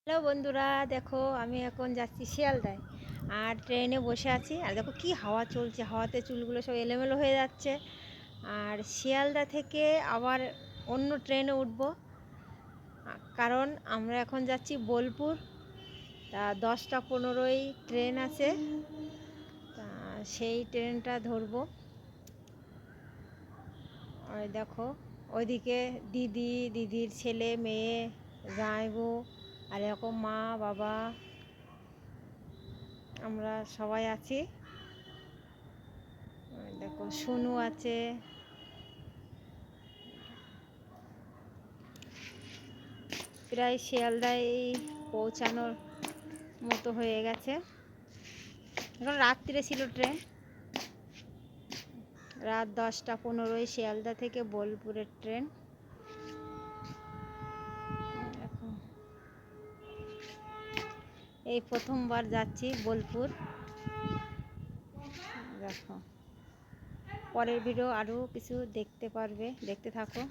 Hello বন্ধুরা, দেখো আমি এখন যাচ্ছি শিয়ালদায়। আর ট্রেনে বসে আছি, আর দেখো কি হাওয়া চলছে, হাওয়াতে চুলগুলো সব এলোমেলো হয়ে যাচ্ছে। আর শিয়ালদা থেকে আবার অন্য ট্রেনে উঠব, কারণ আমরা এখন যাচ্ছি বোলপুর। তা 10টা 15-য় ট্রেন আছে, তা সেই ট্রেনটা ধরবো। ওই দেখো, ওইদিকে দিদির ছেলে মেয়ে, জামাইবু, আর এরকম মা বাবা, আমরা সবাই আছি। দেখো শুনু আছে। প্রায় শিয়ালদায় পৌঁছানোর মতো হয়ে গেছে। এখন রাত্রিরে ছিল ট্রেন, রাত 10টা 15-য় শিয়ালদা থেকে বোলপুরের ট্রেন। এখন এই প্রথমবার যাচ্ছি বোলপুর। দেখো, পরের ভিডিও আরও কিছু দেখতে পারবে, দেখতে থাকো।